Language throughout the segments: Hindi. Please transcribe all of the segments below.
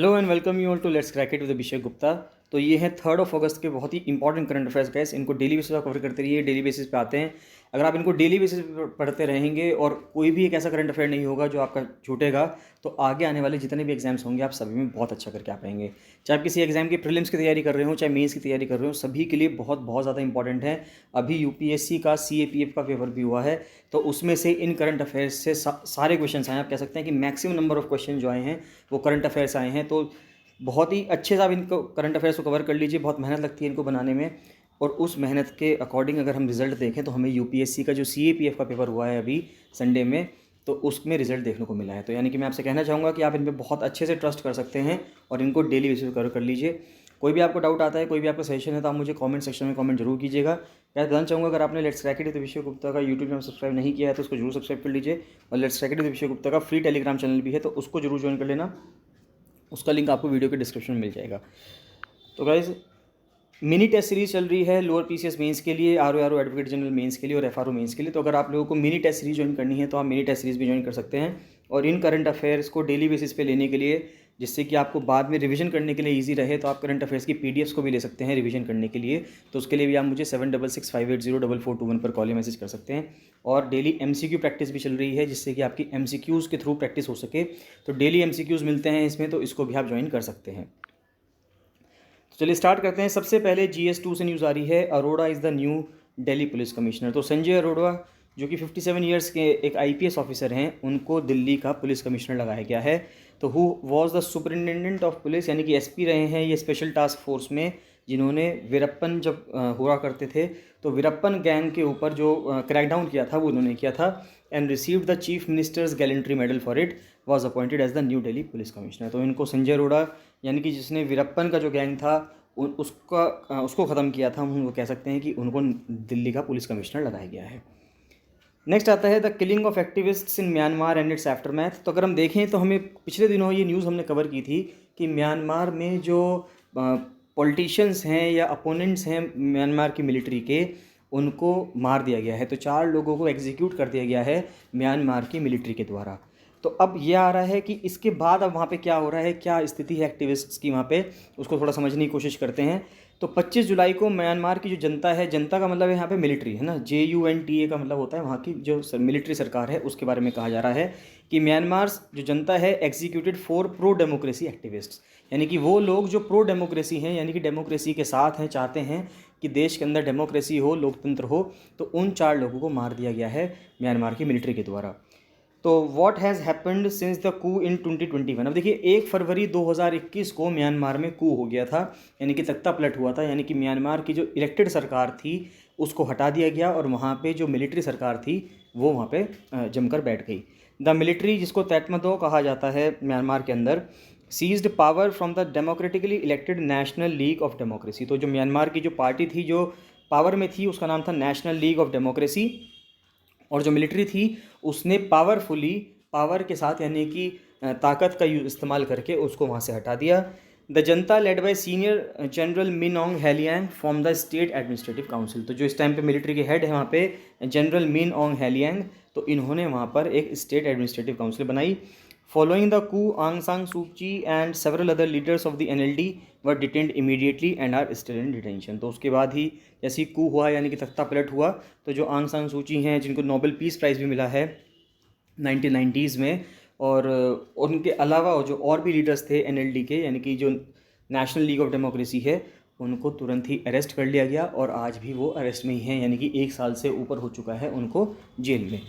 Hello and welcome you all to let's crack it with Abhishek Gupta. तो ये है 3 अगस्त के बहुत ही इंपॉर्टेंट करंट अफेयर्स गाइस। इनको डेली बेसिस पर कवर करते रहिए, डेली बेसिस पे आते हैं। अगर आप इनको डेली बेसिस पे पढ़ते रहेंगे और कोई भी एक ऐसा करंट अफेयर नहीं होगा जो आपका छूटेगा, तो आगे आने वाले जितने भी एग्जाम्स होंगे आप सभी में बहुत अच्छा करके आ पाएंगे। चाहे आप किसी एग्जाम की प्रीलिम्स की तैयारी कर रहे हो, चाहे मेंस की तैयारी कर रहे हो, सभी के लिए बहुत बहुत ज़्यादा इंपॉर्टेंट है। अभी यूपीएससी का सीएपीएफ का पेपर भी हुआ है, तो उसमें से इन करंट अफेयर्स से सारे क्वेश्चन आए हैं। आप कह सकते हैं कि मैक्सिमम नंबर ऑफ क्वेश्चन जो आए हैं वो करंट अफेयर्स आए हैं। तो बहुत ही अच्छे से आप इनको करंट अफेयर्स को कवर कर लीजिए। बहुत मेहनत लगती है इनको बनाने में, और उस मेहनत के अकॉर्डिंग अगर हम रिजल्ट देखें तो हमें यूपीएससी का जो सीएपीएफ का पेपर हुआ है अभी संडे में, तो उसमें रिजल्ट देखने को मिला है। तो यानी कि मैं आपसे कहना चाहूँगा कि आप इन पर बहुत अच्छे से ट्रस्ट कर सकते हैं और इनको डेली बेसिस पर कवर कर लीजिए। कोई भी आपको डाउट आता है, कोई भी आपका सजेशन है, तो आप मुझे कमेंट सेक्शन में कमेंट जरूर कीजिएगा। मैं बताना चाहूँगा, अगर आपने let's crack it with Abhishek Gupta का यूट्यूब चैनल सब्सक्राइब नहीं किया है तो उसको जरूर सब्सक्राइब कर लीजिए। और let's crack it with Abhishek Gupta का फ्री टेलीग्राम चैनल भी है, तो उसको जरूर ज्वाइन कर लेना। उसका लिंक आपको वीडियो के डिस्क्रिप्शन में मिल जाएगा। तो गाइज, मिनी टेस्ट सीरीज चल रही है लोअर पीसीएस मेंस के लिए, आरओ एडवोकेट जनरल मेंस के लिए और एफआरओ मेंस के लिए। तो अगर आप लोगों को मिनी टेस्ट सीरीज ज्वाइन करनी है तो आप मिनी टेस्ट सीरीज भी ज्वाइन कर सकते हैं। और इन करंट अफेयर्स को डेली बेसिस पे लेने के लिए, जिससे कि आपको बाद में रिवीजन करने के लिए इजी रहे, तो आप करंट अफेयर्स की पीडीएफ्स को भी ले सकते हैं रिवीजन करने के लिए। तो उसके लिए भी आप मुझे 7665804421 पर कॉल या मैसेज कर सकते हैं। और डेली एमसीक्यू प्रैक्टिस भी चल रही है, जिससे कि आपकी एमसीक्यूज़ के थ्रू प्रैक्टिस हो सके। तो डेली एमसीक्यूज़ मिलते हैं इसमें, तो इसको भी आप ज्वाइन कर सकते हैं। तो चलिए स्टार्ट करते हैं। सबसे पहले GS2 से न्यूज़ आ रही है, Arora is the new Delhi police commissioner. तो संजय अरोड़ा जो कि 57 ईयर्स के एक आईपीएस ऑफिसर हैं, उनको दिल्ली का पुलिस कमिश्नर लगाया गया है। तो who was the superintendent of police, यानी कि एसपी रहे हैं ये स्पेशल टास्क फोर्स में, जिन्होंने वीरप्पन जब हुआ करते थे तो वीरप्पन गैंग के ऊपर जो क्रैकडाउन किया था वो उन्होंने किया था। And received the chief minister's gallantry medal for it, was appointed as the new Delhi police commissioner. तो इनको संजय अरोड़ा, यानी कि जिसने वीरप्पन का जो गैंग था उसको ख़त्म किया था, हम उनको कह सकते हैं कि उनको दिल्ली का पुलिस कमिश्नर लगाया गया है। नेक्स्ट आता है the killing of activists in Myanmar and it's aftermath. तो अगर हम देखें तो हमें पिछले दिनों ये न्यूज़ हमने कवर की थी कि म्यांमार में जो पॉलिटिशियंस हैं या अपोनेंट्स हैं म्यांमार की मिलिट्री के, उनको मार दिया गया है। तो 4 लोगों को एग्जीक्यूट कर दिया गया है म्यांमार की मिलिट्री के द्वारा। तो अब ये आ रहा है कि इसके बाद अब वहाँ पे क्या हो रहा है, क्या स्थिति है एक्टिविस्ट्स की वहाँ पे, उसको थोड़ा समझने की कोशिश करते हैं। तो 25 जुलाई को म्यांमार की जो जनता है, जनता का मतलब है यहाँ पे मिलिट्री है ना, JUNTA का मतलब होता है वहाँ की जो मिलिट्री सरकार है, उसके बारे में कहा जा रहा है कि म्यांमार जो जनता है एग्जीक्यूटेड 4 प्रो डेमोक्रेसी एक्टिविस्ट्स, यानी कि वो लोग जो प्रो डेमोक्रेसी हैं, यानी कि डेमोक्रेसी के साथ हैं, चाहते हैं कि देश के अंदर डेमोक्रेसी हो, लोकतंत्र हो, तो उन 4 लोगों को मार दिया गया है म्यांमार की मिलिट्री के द्वारा। तो what has happened since the coup in 2021। अब देखिए 1 फरवरी 2021 को म्यांमार में कू हो गया था, यानी कि तख्ता पलट हुआ था, यानी कि म्यांमार की जो इलेक्टेड सरकार थी उसको हटा दिया गया और वहाँ पे जो मिलिट्री सरकार थी वो वहाँ पे जमकर बैठ गई। द मिलिट्री, जिसको तैतमदो कहा जाता है म्यांमार के अंदर, seized power from the democratically elected National League of Democracy. तो जो म्यांमार की जो पार्टी थी जो पावर में थी उसका नाम था नेशनल लीग ऑफ डेमोक्रेसी, और जो मिलिट्री थी उसने पावरफुली, पावर के साथ यानी कि ताकत का इस्तेमाल करके उसको वहाँ से हटा दिया। The Janata led by senior general Min Aung Hlaing from the state administrative council. तो जो इस टाइम पे मिलिट्री के हेड है वहाँ पे जनरल मिन ऑन्ग हेलियांग, तो इन्होंने वहाँ पर एक स्टेट एडमिनिस्ट्रेटिव काउंसिल बनाई। Following the coup, Aung San Suu Kyi and several other leaders of the NLD were detained immediately and are still in detention। तो उसके बाद ही जैसे कू हुआ, यानी कि तख्ता पलट हुआ, तो जो आंग सान सूची हैं, जिनको नोबेल पीस प्राइज़ भी मिला है 1990s में, और उनके अलावा जो और भी लीडर्स थे NLD के, यानी कि जो नेशनल लीग ऑफ डेमोक्रेसी है, उनको तुरंत ही अरेस्ट कर लिया गया और आज भी वो अरेस्ट में ही हैं, यानी कि 1 साल से ऊपर हो चुका है उनको जेल में।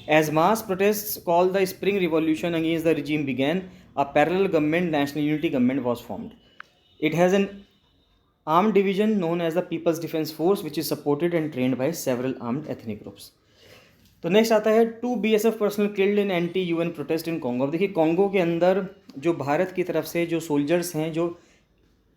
As mass protest call the Spring Revolution against the regime began, a parallel government National Unity Government was formed. It has an armed division known as the People's Defence Force which is supported and trained by several armed ethnic groups. तो नेक्स्ट आता है 2 BSF personnel killed in anti UN protest in Congo. अब देखिए कॉन्गो के अंदर जो भारत की तरफ से जो सोल्जर्स हैं, जो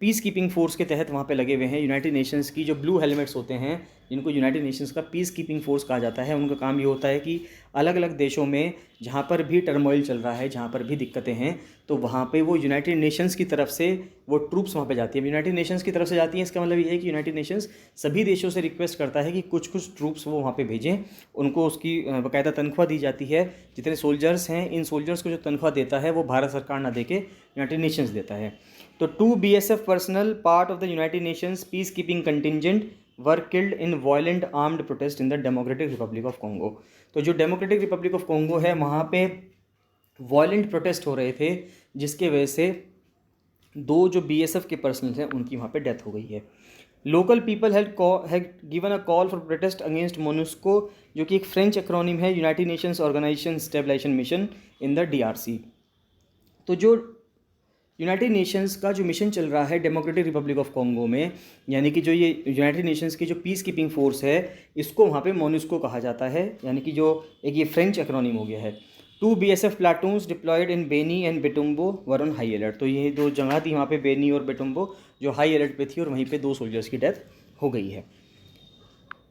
पीस कीपिंग फोर्स के तहत वहाँ पे लगे हुए हैं, यूनाइटेड नेशंस की जो ब्लू हेलमेट्स होते हैं, जिनको यूनाइटेड नेशंस का पीस कीपिंग फोर्स कहा जाता है। उनका काम ये होता है कि अलग अलग देशों में जहाँ पर भी टर्मोइल चल रहा है, जहाँ पर भी दिक्कतें हैं, तो वहाँ पे वो यूनाइटेड नेशंस की तरफ से वो ट्रूप्स वहाँ पे जाती है। यूनाइटेड नेशंस की तरफ से जाती हैं, इसका मतलब ये है कि यूनाइटेड नेशंस सभी देशों से रिक्वेस्ट करता है कि कुछ कुछ ट्रूप्स वो वहाँ पे भेजें। उनको उसकी बाकायदा तनख्वाह दी जाती है। जितने सोल्जर्स हैं, इन सोल्जर्स को जो तनख्वाह देता है वो भारत सरकार ना दे के यूनाइटेड नेशंस देता है। तो 2 BSF personal part of the United Nations peace keeping contingent were killed in violent armed protest in the democratic Republic of Congo. तो जो डेमोक्रेटिक रिपब्लिक ऑफ कॉन्गो है, वहाँ पे वायलेंट प्रोटेस्ट हो रहे थे, जिसके वजह से 2 जो BSF के पर्सनल हैं उनकी वहाँ पे डेथ हो गई है। Local people had given a call for protest against MONUSCO, जो कि एक फ्रेंच एक्रोनिम है, United Nations Organization Stabilization Mission in the DRC। तो जो यूनाइटेड नेशंस का जो मिशन चल रहा है डेमोक्रेटिक रिपब्लिक ऑफ कॉन्गो में, यानी कि जो ये यूनाइटेड नेशंस की जो पीस कीपिंग फोर्स है, इसको वहाँ पे मोनुस्को कहा जाता है, यानी कि जो एक ये फ्रेंच एक्रोनिम हो गया है। 2 BSF platoons deployed in Beni and Betumbo were on high alert. तो ये 2 जगह थी वहाँ पे, बेनी और बेटुम्बो, जो हाई अलर्ट पे थी, और वहीं पे 2 सोल्जर्स की डेथ हो गई है।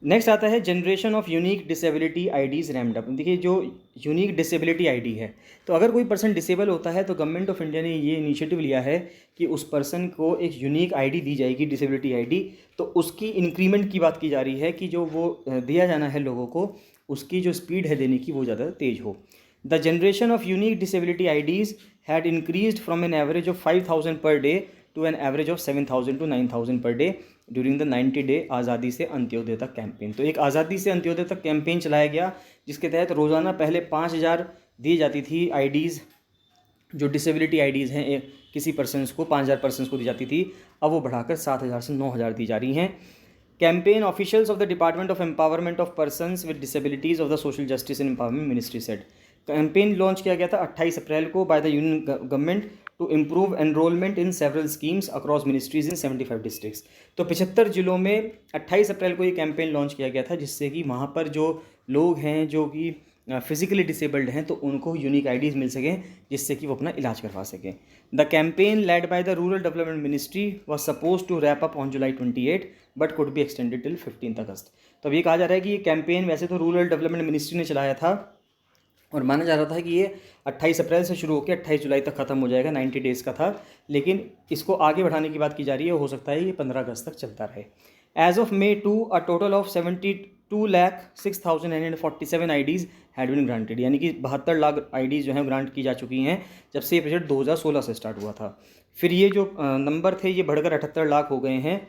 नेक्स्ट आता है generation of unique disability IDs rumped up. देखिए, जो यूनिक डिसेबिलिटी आईडी है, तो अगर कोई पर्सन डिसेबल होता है तो गवर्नमेंट ऑफ इंडिया ने ये इनिशिएटिव लिया है कि उस पर्सन को एक यूनिक आईडी दी जाएगी, डिसेबिलिटी आईडी। तो उसकी इंक्रीमेंट की बात की जा रही है कि जो वो दिया जाना है लोगों को, उसकी जो स्पीड है देने की वो ज़्यादा तेज़ हो। The generation of unique disability IDs had increased from an average of 5,000 per day to an average of 7,000 to 9,000 per day during the 90 day आज़ादी से अंत्योदय तक कैंपेन। तो एक आज़ादी से अंत्योदय तक कैंपेन चलाया गया, जिसके तहत रोज़ाना पहले 5,000 दी जाती थी आईडीज़, जो डिसेबिलिटी आईडीज़ हैं, किसी पर्सनस को 5,000 पर्सनस को दी जाती थी। अब वो बढ़ाकर 7,000 से 9,000 दी जा रही हैं। Campaign officials of the Department of Empowerment of Persons with Disabilities of the Social Justice and Empowerment Ministry said. Campaign launch किया गया था 28 अप्रैल को by the union government to improve enrolment in several schemes across ministries in 75 districts. तो 75 जिलों में 28 अप्रैल को ये कैंपेन लॉन्च किया गया था, जिससे कि वहाँ पर जो लोग हैं जो कि फिजिकली डिसेबल्ड हैं, तो उनको यूनिक आईडीज़ मिल सकें, जिससे कि वो अपना इलाज करवा सकें। The campaign led by the Rural Development Ministry was suppose to wrap up on July 28 but could be extended till 15 August. तो अब ये कहा जा रहा है कि ये कैंपेन वैसे तो रूरल डेवलपमेंट मिनिस्ट्री ने चलाया था, और माना जा रहा था कि ये 28 अप्रैल से शुरू होकर 28 जुलाई तक ख़त्म हो जाएगा, 90 डेज़ का था, लेकिन इसको आगे बढ़ाने की बात की जा रही है। हो सकता है ये 15 अगस्त तक चलता रहे। As of May 2 a total of 72,06,947 IDs had been granted, यानी कि 72 लाख आईडीज़ जो हैं ग्रांट की जा चुकी हैं जब से ये प्रोजेक्ट 2016 से स्टार्ट हुआ था। फिर ये जो नंबर थे ये बढ़कर 78 लाख हो गए हैं।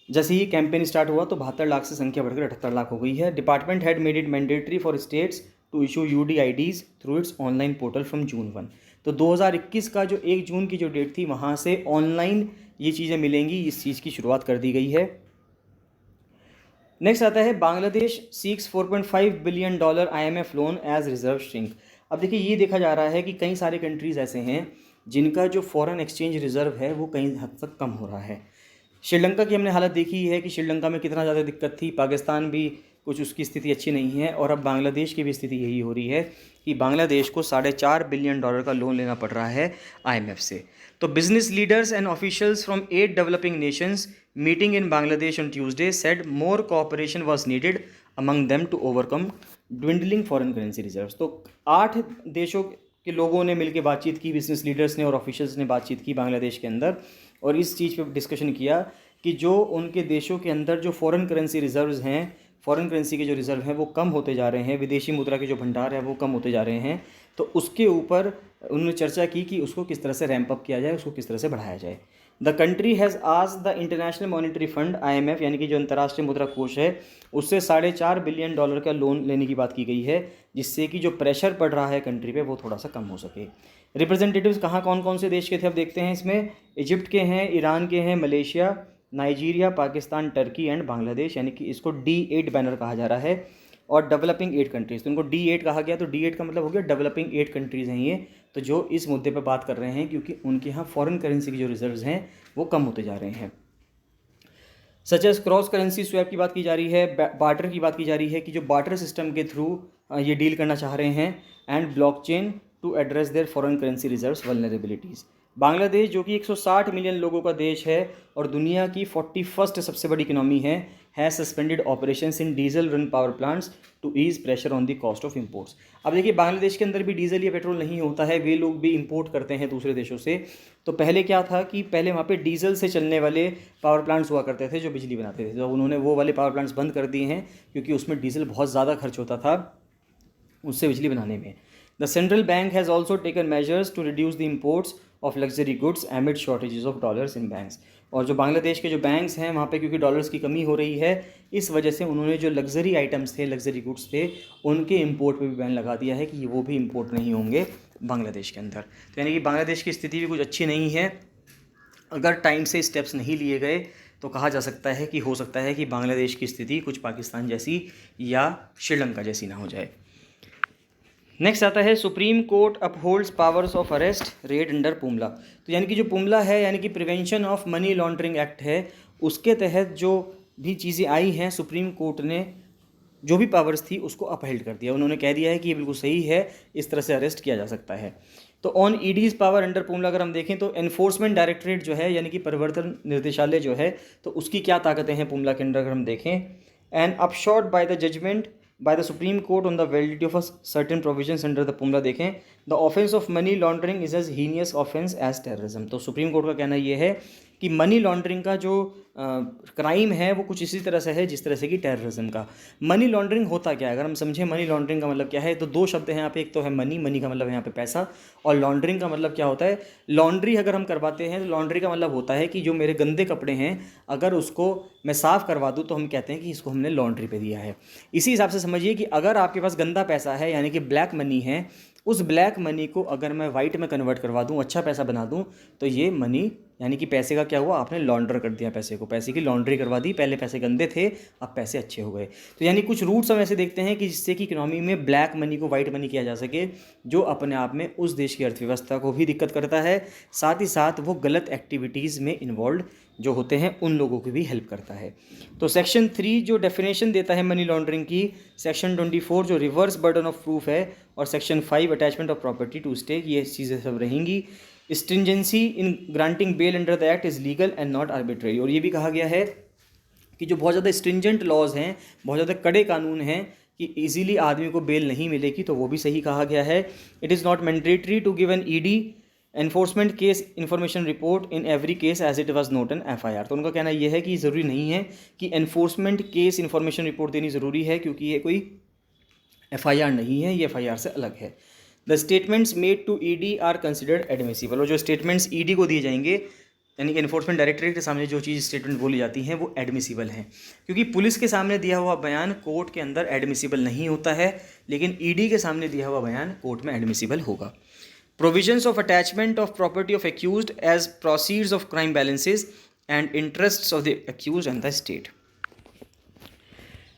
जैसे ही कैंपेन स्टार्ट हुआ तो 72 लाख से संख्या बढ़कर 78 लाख हो गई है। Department had made it mandatory for states to issue UDIDs through its online portal from June 1। तो 2021 का जो 1 जून की जो डेट थी, वहाँ से ऑनलाइन ये चीज़ें मिलेंगी, इस चीज़ की शुरुआत कर दी गई है। नेक्स्ट आता है Bangladesh seeks $4.5 billion IMF loan as reserve shrink. अब देखिए, ये देखा जा रहा है कि कई सारे कंट्रीज़ ऐसे हैं जिनका जो फॉरेन एक्सचेंज रिजर्व है वो कई हद तक कम हो रहा है। श्रीलंका की हमने हालत देखी है कि श्रीलंका में कितना ज़्यादा दिक्कत थी, पाकिस्तान भी कुछ उसकी स्थिति अच्छी नहीं है, और अब बांग्लादेश की भी स्थिति यही हो रही है कि बांग्लादेश को $4.5 बिलियन का लोन लेना पड़ रहा है IMF से। तो business leaders and officials from 8 developing nations meeting in Bangladesh on Tuesday said more cooperation was needed among them to overcome dwindling foreign currency reserves. तो 8 देशों के लोगों ने मिलकर बातचीत की, बिजनेस लीडर्स ने और ऑफिशियल्स ने बातचीत की बांग्लादेश के अंदर, और इस चीज़ पे डिस्कशन किया कि जो उनके देशों के अंदर जो फॉरेन करेंसी रिजर्व्स हैं, फॉरेन करेंसी के जो रिज़र्व हैं वो कम होते जा रहे हैं, विदेशी मुद्रा के जो भंडार है वो कम होते जा रहे हैं। तो उसके ऊपर उन्होंने चर्चा की कि उसको किस तरह से रैंप अप किया जाए, उसको किस तरह से बढ़ाया जाए। The country has asked the international Monetary fund IMF, यानी कि जो अंतर्राष्ट्रीय मुद्रा कोष है, उससे $4.5 बिलियन का लोन लेने की बात की गई है, जिससे कि जो प्रेशर पड़ रहा है कंट्री पे वो थोड़ा सा कम हो सके। रिप्रेजेंटेटिव्स कहाँ कौन कौन से देश के थे अब देखते हैं इसमें। इजिप्ट के हैं, ईरान के हैं, Malaysia, Nigeria, Pakistan, Turkey and Bangladesh, यानी कि इसको D8 बैनर कहा जा रहा है, और डेवलपिंग 8 कंट्रीज़। तो इनको D8 कहा गया, तो D8 का मतलब हो गया डेवलपिंग 8 कंट्रीज़ हैं ये, तो जो इस मुद्दे पर बात कर रहे हैं, क्योंकि उनके यहाँ फॉरेन करेंसी के जो रिजर्व्स हैं वो कम होते जा रहे हैं। Such as cross currency swap की बात की जा रही है, बार्टर की बात की जा रही है कि जो बार्टर सिस्टम के थ्रू ये डील करना चाह रहे हैं, and blockchain to address their foreign currency reserves vulnerabilities. Bangladesh जो कि 160 मिलियन लोगों का देश है और दुनिया की 41st सबसे बड़ी इकोनॉमी है suspended operations in diesel run power plants to ease pressure on the cost of imports. अब देखिए बांग्लादेश के अंदर भी डीजल या पेट्रोल नहीं होता है, वे लोग भी इंपोर्ट करते हैं दूसरे देशों से। तो पहले क्या था कि पहले वहाँ पे डीजल से चलने वाले पावर प्लांट्स हुआ करते थे जो बिजली बनाते थे, तो उन्होंने वो वाले पावर प्लांट्स बंद कर दिए हैं क्योंकि उसमें डीजल बहुत ज़्यादा खर्च होता था उससे बिजली बनाने में। The central bank has also taken measures to reduce the imports of luxury goods amid shortages of dollars in banks. और जो बांग्लादेश के जो बैंक्स हैं वहाँ पे क्योंकि डॉलर्स की कमी हो रही है, इस वजह से उन्होंने जो लग्जरी आइटम्स थे, लग्जरी गुड्स थे, उनके इंपोर्ट पे भी बैन लगा दिया है कि वो भी इंपोर्ट नहीं होंगे बांग्लादेश के अंदर। तो यानी कि बांग्लादेश की स्थिति भी कुछ अच्छी नहीं है। अगर टाइम से स्टेप्स नहीं लिए गए तो कहा जा सकता है कि हो सकता है कि बांग्लादेश की स्थिति कुछ पाकिस्तान जैसी या श्रीलंका जैसी ना हो जाए। नेक्स्ट आता है Supreme Court upholds powers of arrest raid under PMLA. तो यानी कि जो पुमला है यानी कि prevention of money laundering act है, उसके तहत जो भी चीज़ें आई हैं सुप्रीम कोर्ट ने जो भी पावर्स थी उसको अपहेल्ड कर दिया। उन्होंने कह दिया है कि ये बिल्कुल सही है, इस तरह से अरेस्ट किया जा सकता है। तो ऑन ईडीज़ पावर अंडर पुमला अगर हम देखें तो एनफोर्समेंट डायरेक्टरेट जो है यानी कि प्रवर्तन निर्देशालय जो है, तो उसकी क्या ताकतें हैं पुमला के अंदर अगर हम देखें। And upshot by the judgment by the Supreme Court on the validity of a certain provisions under the पुमला देखें, the offense of money laundering is as heinous offense as terrorism। तो सुप्रीम कोर्ट का कहना ये है कि मनी लॉन्ड्रिंग का जो क्राइम है वो कुछ इसी तरह से है जिस तरह से कि टेररिज्म का। मनी लॉन्ड्रिंग होता क्या है अगर हम समझें, मनी लॉन्ड्रिंग का मतलब क्या है, तो दो शब्द हैं यहाँ पे, एक तो है मनी, मनी का मतलब है यहाँ पे पैसा, और लॉन्ड्रिंग का मतलब क्या होता है, लॉन्ड्री अगर हम करवाते हैं तो लॉन्ड्री का मतलब होता है कि जो मेरे गंदे कपड़े हैं अगर उसको मैं साफ़ करवा दूँ तो हम कहते हैं कि इसको हमने लॉन्ड्री पे दिया है। इसी हिसाब से समझिए कि अगर आपके पास गंदा पैसा है यानी कि ब्लैक मनी है, उस ब्लैक मनी को अगर मैं वाइट में कन्वर्ट करवा दूँ, अच्छा पैसा बना दूँ, तो ये मनी यानी कि पैसे का क्या हुआ, आपने लॉन्डर कर दिया पैसे को, पैसे की लॉन्ड्री करवा दी। पहले पैसे गंदे थे, अब पैसे अच्छे हो गए। तो यानी कुछ रूट्स हम ऐसे देखते हैं कि जिससे कि इकोनॉमी में ब्लैक मनी को वाइट मनी किया जा सके, जो अपने आप में उस देश की अर्थव्यवस्था को भी दिक्कत करता है, साथ ही साथ वो गलत एक्टिविटीज़ में इन्वॉल्व जो होते हैं उन लोगों की भी हेल्प करता है। तो सेक्शन 3 जो डेफिनेशन देता है मनी लॉन्ड्रिंग की, सेक्शन 24 जो रिवर्स बर्डन ऑफ प्रूफ है, और section 5 attachment of property to stake, ये चीज़ें सब रहेंगी। Stringency in granting bail under the act is legal and not arbitrary. और ये भी कहा गया है कि जो बहुत ज़्यादा स्ट्रिंजेंट लॉज हैं, बहुत ज़्यादा कड़े कानून हैं कि इजीली आदमी को बेल नहीं मिलेगी, तो वो भी सही कहा गया है। It is not mandatory to give an ED enforcement case information report in every case as it was not an FIR. तो उनका कहना यह है कि ज़रूरी नहीं है कि एनफोर्समेंट केस इन्फॉर्मेशन रिपोर्ट देनी ज़रूरी है, क्योंकि ये कोई एफआईआर नहीं है, ये एफआईआर से अलग है। The statements made to ED are considered admissible. और जो स्टेटमेंट्स ईडी को दिए जाएंगे यानी कि एनफोर्समेंट डायरेक्टरेट के सामने जो चीज़ स्टेटमेंट बोली जाती हैं वो एडमिसिबल हैं, क्योंकि पुलिस के सामने दिया हुआ बयान कोर्ट के अंदर एडमिसिबल नहीं होता है, लेकिन ईडी के सामने दिया हुआ बयान कोर्ट में एडमिसिबल होगा। Provisions of attachment of property of accused as proceeds of crime balances and interests of the accused and the state।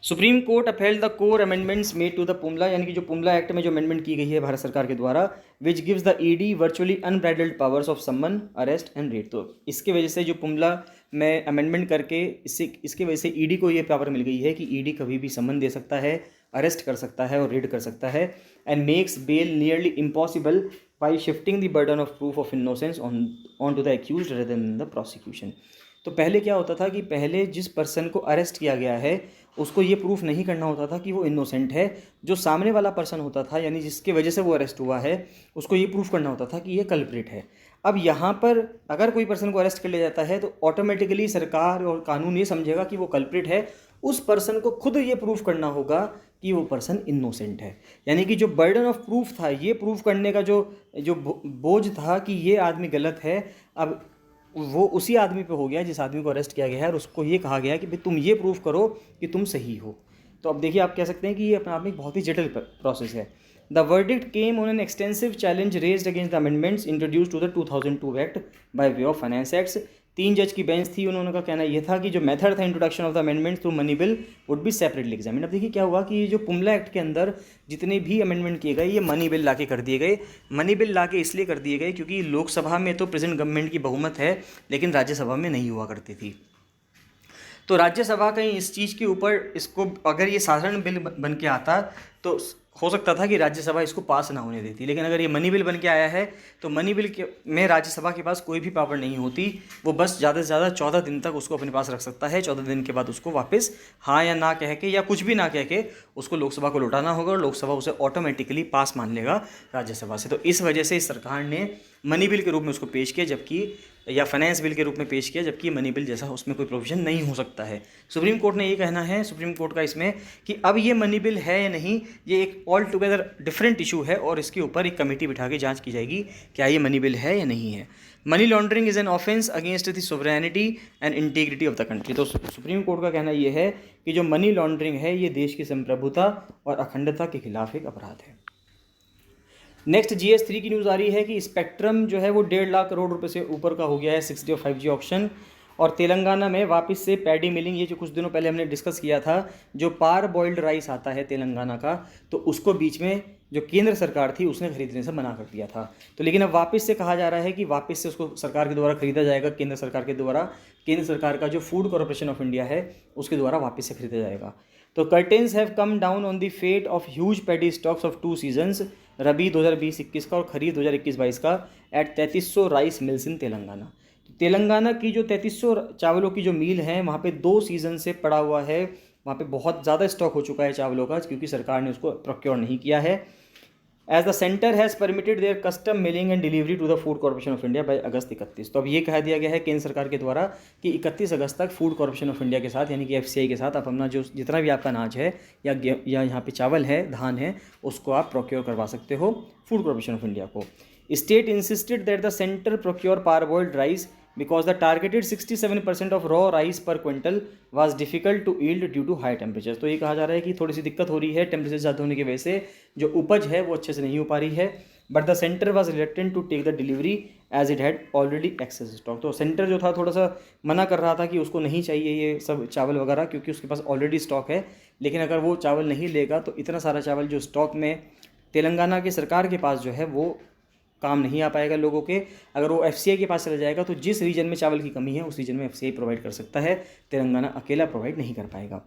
Supreme court upheld the core amendments made to the पुमला, यानी कि जो पुमला एक्ट में जो अमेंडमेंट की गई है भारत सरकार के द्वारा, which gives the ED virtually unbridled powers of summon arrest and raid. तो इसके वजह से जो पुमला में अमेंडमेंट करके इसके वजह से ईडी को ये पावर मिल गई है कि ईडी कभी भी समन दे सकता है, अरेस्ट कर सकता है और रेड कर सकता है, and makes bail nearly impossible by shifting the burden of proof of innocence on to the accused rather than the prosecution. तो पहले क्या होता था कि पहले जिस पर्सन को अरेस्ट किया गया है उसको ये प्रूफ नहीं करना होता था कि वो इनोसेंट है, जो सामने वाला पर्सन होता था यानी जिसके वजह से वो अरेस्ट हुआ है उसको ये प्रूफ करना होता था कि ये कल्प्रिट है। अब यहाँ पर अगर कोई पर्सन को अरेस्ट कर लिया जाता है तो ऑटोमेटिकली सरकार और कानून ये समझेगा कि वो कल्प्रिट है, उस पर्सन को खुद ये प्रूफ करना होगा कि वो पर्सन इनोसेंट है। यानी कि जो बर्डन ऑफ प्रूफ था, ये प्रूफ करने का जो बोझ था कि ये आदमी गलत है, अब वो उसी आदमी पे हो गया जिस आदमी को अरेस्ट किया गया है, और उसको ये कहा गया है कि भाई तुम ये प्रूफ करो कि तुम सही हो। तो अब देखिए, आप कह सकते हैं कि ये अपने आप में एक बहुत ही जटिल प्रोसेस है। The verdict came on an extensive challenge raised against the amendments introduced to the 2002 act by way of finance acts. 3 जज की बेंच थी, उन्होंने का कहना यह था कि जो मेथड था introduction of the amendment through money bill would be separately examine. अब देखिए क्या हुआ कि ये जो पुमला एक्ट के अंदर जितने भी अमेंडमेंट किए गए ये मनी बिल लाके कर दिए गए। मनी बिल लाके इसलिए कर दिए गए क्योंकि लोकसभा में तो प्रेजेंट गवर्नमेंट की बहुमत है, लेकिन राज्यसभा में नहीं हुआ करती थी। तो राज्यसभा कहीं इस चीज़ के ऊपर इसको अगर ये साधारण बिल बन के आता तो हो सकता था कि राज्यसभा इसको पास ना होने देती, लेकिन अगर ये मनी बिल बन के आया है तो मनी बिल के में राज्यसभा के पास कोई भी पावर नहीं होती। वो बस ज़्यादा से ज़्यादा 14 दिन तक उसको अपने पास रख सकता है। 14 दिन के बाद उसको वापस हाँ या ना कह के या कुछ भी ना कह के उसको लोकसभा को लौटाना होगा और लोकसभा उसे ऑटोमेटिकली पास मान लेगा राज्यसभा से। तो इस वजह से इस सरकार ने मनी बिल के रूप में उसको पेश किया, जबकि या फाइनेंस बिल के रूप में पेश किया, जबकि मनी बिल जैसा उसमें कोई प्रोविजन नहीं हो सकता है। सुप्रीम कोर्ट ने ये कहना है, सुप्रीम कोर्ट का इसमें, कि अब ये मनी बिल है या नहीं, ये एक ऑल टुगेदर डिफरेंट इशू है और इसके ऊपर एक कमेटी बिठा के जांच की जाएगी क्या ये मनी बिल है या नहीं है। Money laundering is an offence against the sovereignty and integrity of the country. तो सुप्रीम कोर्ट का कहना ये है कि जो मनी लॉन्ड्रिंग है ये देश की संप्रभुता और अखंडता के खिलाफ एक अपराध है। नेक्स्ट GS3 की न्यूज़ आ रही है कि स्पेक्ट्रम जो है वो 1.5 लाख करोड़ रुपए से ऊपर का हो गया है 6G और 5G ऑप्शन। और तेलंगाना में वापस से पैडी मिलिंग, ये जो कुछ दिनों पहले हमने डिस्कस किया था, जो पार बॉइल्ड राइस आता है तेलंगाना का, तो उसको बीच में जो केंद्र सरकार थी उसने खरीदने से मना कर दिया था। तो लेकिन अब वापस से कहा जा रहा है कि वापस से उसको सरकार के द्वारा खरीदा जाएगा, केंद्र सरकार के द्वारा, केंद्र सरकार का जो फूड कॉरपोरेशन ऑफ इंडिया है उसके द्वारा वापस से खरीदा जाएगा। तो curtains have come down on the fate of huge paddy stocks of 2 seasons, rabi 2020-21 का और खरीफ 2021-22 का, at 3300 rice mills in Telangana. Telangana की जो 3300 चावलों की जो मील है वहाँ पे 2 सीज़न से पड़ा हुआ है, वहाँ पे बहुत ज़्यादा स्टॉक हो चुका है चावलों का, क्योंकि सरकार ने उसको प्रोक्योर नहीं किया है। As the centre has permitted their custom milling and delivery to the Food Corporation of India by August 31। तो अब ये कह दिया गया है केंद्र सरकार के द्वारा कि 31 अगस्त तक फूड कॉर्पोरेशन ऑफ इंडिया के साथ, यानी कि FCI के साथ, आप अपना जो जितना भी आपका अनाज है या यहाँ पे चावल है, धान है, उसको आप प्रोक्योर करवा सकते हो फूड कॉर्पोरेशन ऑफ इंडिया को। State insisted that the centre procure parboiled rice because the targeted 67% of raw rice per quintal was difficult to yield due to high temperatures। तो ये कहा जा रहा है कि थोड़ी सी दिक्कत हो रही है टेम्परेचर ज़्यादा होने की वजह से, जो उपज है वो अच्छे से नहीं हो पा रही है। But the centre was reluctant to take the delivery as it had already excess stock. तो सेंटर जो था थोड़ा सा मना कर रहा था कि उसको नहीं चाहिए ये सब चावल वगैरह, क्योंकि उसके पास ऑलरेडी स्टॉक है। लेकिन अगर वो चावल नहीं लेगा तो इतना सारा चावल जो स्टॉक में तेलंगाना की सरकार के पास जो है वो काम नहीं आ पाएगा लोगों के। अगर वो FCI के पास चला जाएगा तो जिस रीजन में चावल की कमी है उस रीजन में FCI प्रोवाइड कर सकता है, तेलंगाना अकेला प्रोवाइड नहीं कर पाएगा।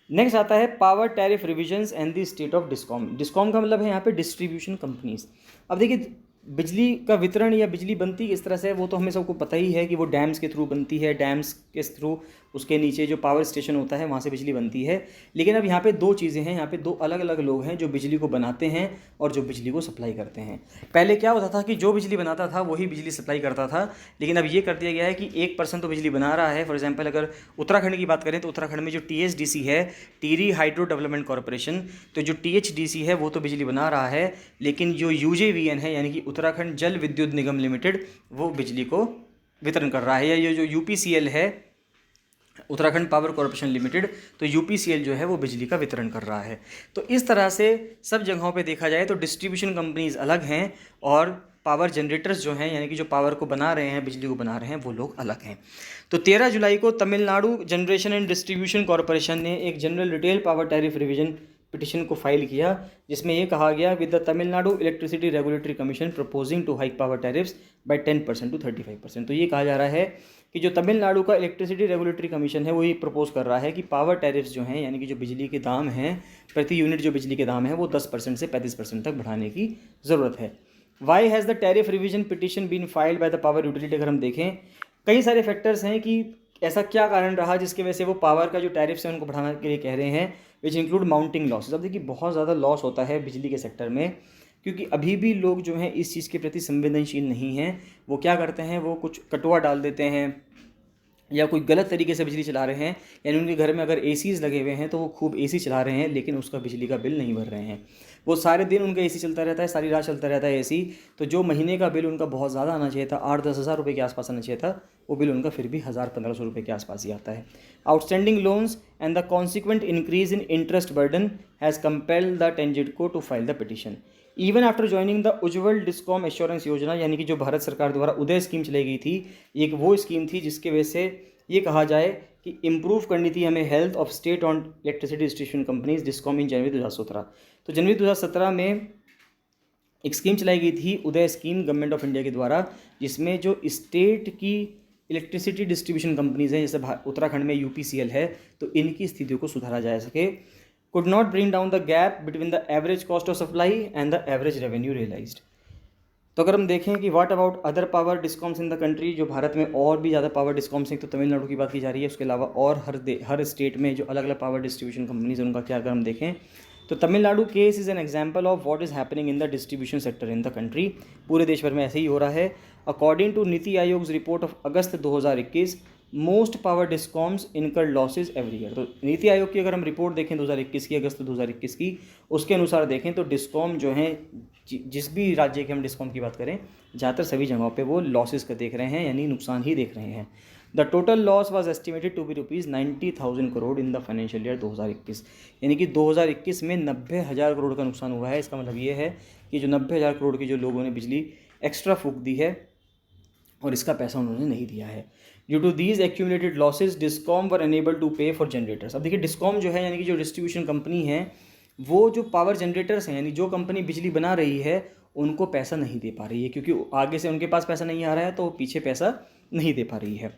नेक्स्ट आता है power tariff revisions and the state of discom. Discom का मतलब है यहाँ पे डिस्ट्रीब्यूशन कंपनीज। अब देखिए, बिजली का वितरण या बिजली बनती किस तरह से है वो तो हमें सबको पता ही है कि वो डैम्स के थ्रू बनती है। डैम्स के थ्रू उसके नीचे जो पावर स्टेशन होता है वहाँ से बिजली बनती है। लेकिन अब यहाँ पे 2 चीज़ें हैं, यहाँ पे 2 अलग अलग लोग हैं जो बिजली को बनाते हैं और जो बिजली को सप्लाई करते हैं। पहले क्या होता था कि जो बिजली बनाता था वही बिजली सप्लाई करता था, लेकिन अब ये कर दिया गया है कि 1% तो बिजली बना रहा है। फॉर एग्जाम्पल अगर उत्तराखंड की बात करें तो उत्तराखंड में जो THDC है, टिहरी हाइड्रो डेवलपमेंट कॉरपोरेशन, तो जो THDC है वो तो बिजली बना रहा है, लेकिन जो UJVN है यानी कि उत्तराखंड जल विद्युत निगम लिमिटेड, वो बिजली को वितरण कर रहा है। या ये जो UPCL है, उत्तराखंड पावर कॉर्पोरेशन लिमिटेड, तो UPCL जो है वो बिजली का वितरण कर रहा है। तो इस तरह से सब जगहों पे देखा जाए तो डिस्ट्रीब्यूशन कंपनीज अलग हैं और पावर जनरेटर्स जो हैं, यानी कि जो पावर को बना रहे हैं, बिजली को बना रहे हैं, वो लोग अलग हैं। तो 13 जुलाई को Tamil Nadu generation and distribution corporation ने एक general retail power tariff revision petition को फाइल किया, जिसमें ये कहा गया with the Tamil Nadu electricity regulatory commission proposing to hike power tariffs by 10% to 35%। तो ये कहा जा रहा है कि जो तमिलनाडु का इलेक्ट्रिसिटी रेगुलेटरी कमीशन है वो ये प्रपोज कर रहा है कि पावर टैरिफ्स जो हैं, यानी कि जो बिजली के दाम हैं, प्रति यूनिट जो बिजली के दाम है वो 10% से 35% तक बढ़ाने की ज़रूरत है। Why has the tariff revision petition been filed by the power utility. अगर हम देखें, कई सारे फैक्टर्स हैं कि ऐसा क्या कारण रहा जिसकी वजह से वो पावर का जो टैरिफ्स है उनको बढ़ाने के लिए कह रहे हैं, विच इंक्लूड माउंटिंग लॉसेस। अब देखिए, बहुत ज़्यादा लॉस होता है बिजली के सेक्टर में, क्योंकि अभी भी लोग जो हैं इस चीज़ के प्रति संवेदनशील नहीं हैं। वो क्या करते हैं, वो कुछ कटुआ डाल देते हैं या कोई गलत तरीके से बिजली चला रहे हैं, यानी उनके घर में अगर ACs लगे हुए हैं तो वो खूब AC चला रहे हैं, लेकिन उसका बिजली का बिल नहीं भर रहे हैं। वो सारे दिन उनका AC चलता रहता है, सारी रात चलता रहता है AC, तो जो महीने का बिल उनका बहुत ज़्यादा आना चाहिए था, 8-10 हज़ार रुपये के आसपास आना चाहिए था, वो बिल उनका फिर भी 1000-1500 रुपये के आसपास ही आता है। Outstanding loans and the consequent increase in interest burden has compelled the TANGEDCO to file the petition even after joining the Ujjwal discom assurance Yojana. यानी कि जो भारत सरकार द्वारा उदय स्कीम चलाई गई थी, एक वो स्कीम थी जिसके वजह से ये कहा जाए कि इम्प्रूव करनी थी हमें health of state on electricity distribution companies, discom in January 2017। तो जनवरी 2017 में एक स्कीम चलाई गई थी, उदय स्कीम, गवर्नमेंट ऑफ इंडिया के द्वारा, जिसमें जो स्टेट की इलेक्ट्रिसिटी डिस्ट्रीब्यूशन कंपनीज हैं, जैसे उत्तराखंड में UPCL है, तो इनकी स्थितियों को सुधारा जा सके। could not bring down the gap between the average cost of supply and the average revenue realized. तो अगर हम देखें कि what about other power discoms in the country, जो भारत में और भी ज़्यादा पावर डिस्कॉम्स हैं, तो तमिलनाडु की बात की जा रही है, उसके अलावा और हर स्टेट में जो अलग अलग पावर डिस्ट्रीब्यूशन कंपनीज हैं उनका क्या, अगर हम देखें तो Tamil Nadu case is an example of what is happening in the distribution sector in the country. पूरे देश भर में ऐसे ही हो रहा है। According to NITI Aayog report of August 2021, most power discoms इनकर लॉसेज एवरी ईयर। तो नीति आयोग की अगर हम रिपोर्ट देखें 2021 की, अगस्त 2021 की, उसके अनुसार देखें तो डिस्कॉम जो हैं, जिस भी राज्य के हम डिस्कॉम की बात करें, ज़्यादातर सभी जगहों पे वो लॉसेस का देख रहे हैं, यानी नुकसान ही देख रहे हैं। The total loss was estimated to be ₹90,000 crore in the financial year 2021, यानी कि 2021 में 90,000 करोड़ का नुकसान हुआ है। इसका मतलब ये है कि जो 90,000 करोड़ की जो लोगों ने बिजली एक्स्ट्रा फूंक दी है और इसका पैसा उन्होंने नहीं दिया है। Due to these accumulated losses discoms were unable to pay for generators. अब देखिए डिस्कॉम जो है, यानी कि जो डिस्ट्रीब्यूशन कंपनी है, वो जो पावर जनरेटर्स हैं, यानी जो कंपनी बिजली बना रही है, उनको पैसा नहीं दे पा रही है, क्योंकि आगे से उनके पास पैसा नहीं आ रहा है, तो पीछे पैसा नहीं दे पा रही है।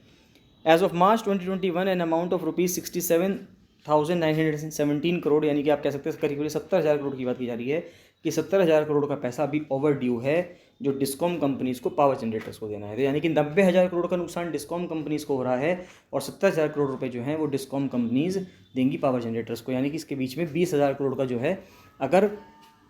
As of March 2021 an amount of ₹67,917 crore, यानी कि आप कह सकते हैं करीब 70,000 करोड़ की बात की जा रही है कि 70,000 करोड़ का पैसा अभी ओवर ड्यू है जो डिस्कॉम कंपनीज़ को पावर जनरेटर्स को देना है। तो यानी कि 90,000 करोड़ का नुकसान डिस्कॉम कंपनीज़ को हो रहा है और 70,000 करोड़ रुपए जो हैं वो डिस्कॉम कंपनीज़ देंगी पावर जनरेटर्स को। यानी कि इसके बीच में 20,000 करोड़ का जो है, अगर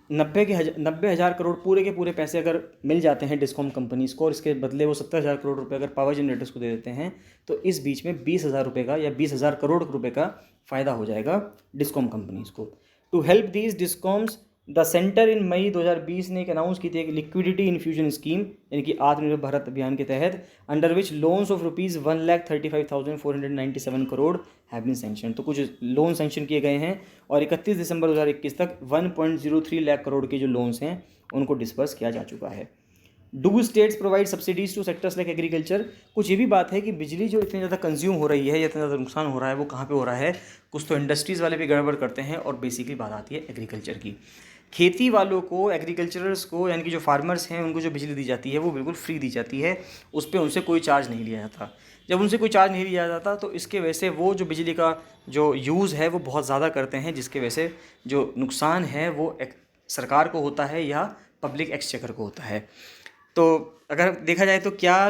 90,000 करोड़ पूरे के पूरे पैसे अगर मिल जाते हैं डिस्कॉम कंपनीज़ को और इसके बदले वो 70,000 करोड़ रुपए अगर पावर जनरेटर्स को दे देते हैं, तो इस बीच में 20,000 रुपये का या 20,000 करोड़ रुपए का फ़ायदा हो जाएगा डिस्कॉम कंपनीज़ को। To help these discoms, the centre in May 2020 ने एक अनाउंस की थी एक लिक्विडिटी इन्फ्यूजन स्कीम, यानी कि आत्मनिर्भर भारत अभियान के तहत, under which loans of ₹1,35,497 crore have been sanction. तो कुछ लोन सैंक्शन किए गए हैं और 31 दिसंबर 2021 तक 1.03 लाख करोड़ के जो लोन्स हैं उनको डिस्पर्स किया जा चुका है। Do states provide subsidies to sectors like agriculture. कुछ ये भी बात है कि बिजली जो इतनी ज़्यादा कंज्यूम हो रही है या इतना ज़्यादा नुकसान हो रहा है, वो कहाँ पे हो रहा है? कुछ तो इंडस्ट्रीज़ वाले भी गड़बड़ करते हैं और बेसिकली बात आती है एग्रीकल्चर की। खेती वालों को, एग्रीकल्चरर्स को, यानी कि जो फार्मर्स हैं उनको जो बिजली दी जाती है वो बिल्कुल फ्री दी जाती है, उस पर उनसे कोई चार्ज नहीं लिया जाता। जब उनसे कोई चार्ज नहीं लिया जाता तो इसके वजह से वो जो बिजली का जो यूज़ है वो बहुत ज़्यादा करते हैं, जिसके वजह से जो नुकसान है वो सरकार को होता है या पब्लिक एक्सचेकर को होता है। तो अगर देखा जाए तो क्या